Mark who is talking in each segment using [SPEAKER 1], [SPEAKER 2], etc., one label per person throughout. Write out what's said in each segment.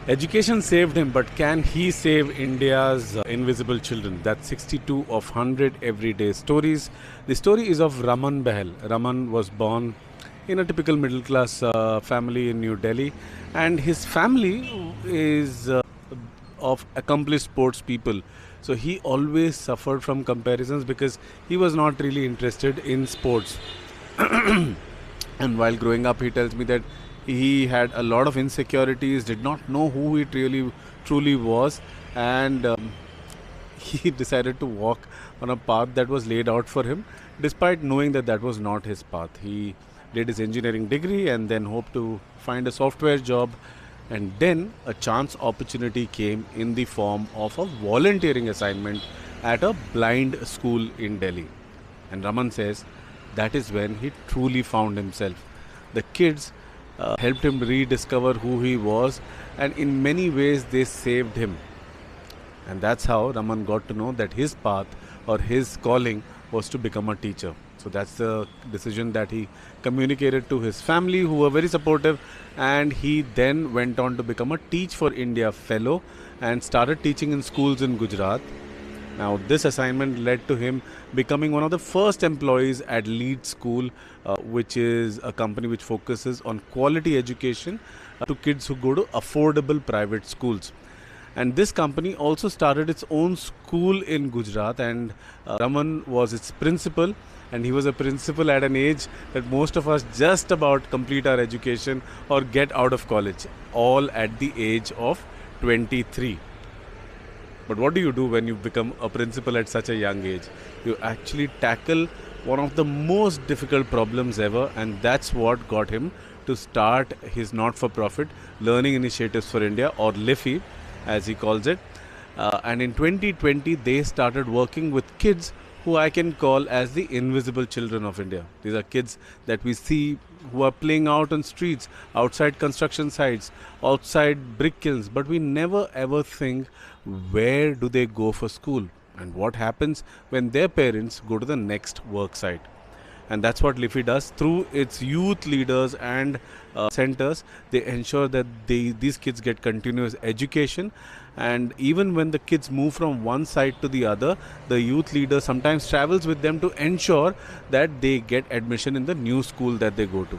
[SPEAKER 1] Education saved him, but can he save India's invisible children? That's 62 of 100 everyday stories. The story is of Raman Bahl. Raman was born in a typical middle class family in New Delhi, and his family is of accomplished sports people. So he always suffered from comparisons because he was not really interested in sports. And while growing up, he tells me that he had a lot of insecurities, did not know who he really truly was, and he decided to walk on a path that was laid out for him, despite knowing that that was not his path. He did his engineering degree and then hoped to find a software job. And then a chance opportunity came in the form of a volunteering assignment at a blind school in Delhi. And Raman says that is when he truly found himself. The kids helped him rediscover who he was, and in many ways they saved him. And that's how Raman got to know that his path or his calling was to become a teacher. So that's the decision that he communicated to his family, who were very supportive, and he then went on to become a Teach for India fellow and started teaching in schools in Gujarat. Now, this assignment led to him becoming one of the first employees at Lead School, which is a company which focuses on quality education to kids who go to affordable private schools. And this company also started its own school in Gujarat, and Raman was its principal, and he was a principal at an age that most of us just about complete our education or get out of college, all at the age of 23. But what do you do when you become a principal at such a young age? You actually tackle one of the most difficult problems ever, and that's what got him to start his not-for-profit Learning Initiatives for India, or LIFI as he calls it. And in 2020 they started working with kids who I can call as the invisible children of India. These are kids that we see who are playing out on streets, outside construction sites, outside brick kilns, but we never ever think, where do they go for school and what happens when their parents go to the next work site. And that's what LIFI does through its youth leaders and centers. They ensure that these kids get continuous education, and even when the kids move from one side to the other, the youth leader sometimes travels with them to ensure that they get admission in the new school that they go to.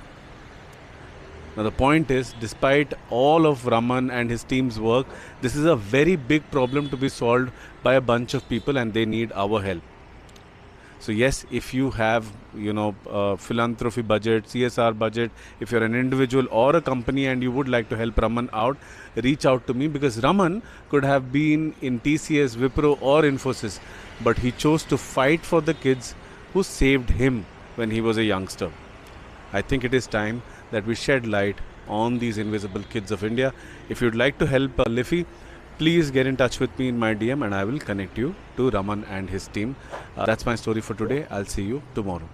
[SPEAKER 1] Now the point is, despite all of Raman and his team's work, this is a very big problem to be solved by a bunch of people, and they need our help. So yes, if you have, philanthropy budget, CSR budget, if you're an individual or a company and you would like to help Raman out, reach out to me, because Raman could have been in TCS, Wipro or Infosys, but he chose to fight for the kids who saved him when he was a youngster. I think it is time that we shed light on these invisible kids of India. If you'd like to help LIFI, please get in touch with me in my DM and I will connect you to Raman and his team. That's my story for today. I'll see you tomorrow.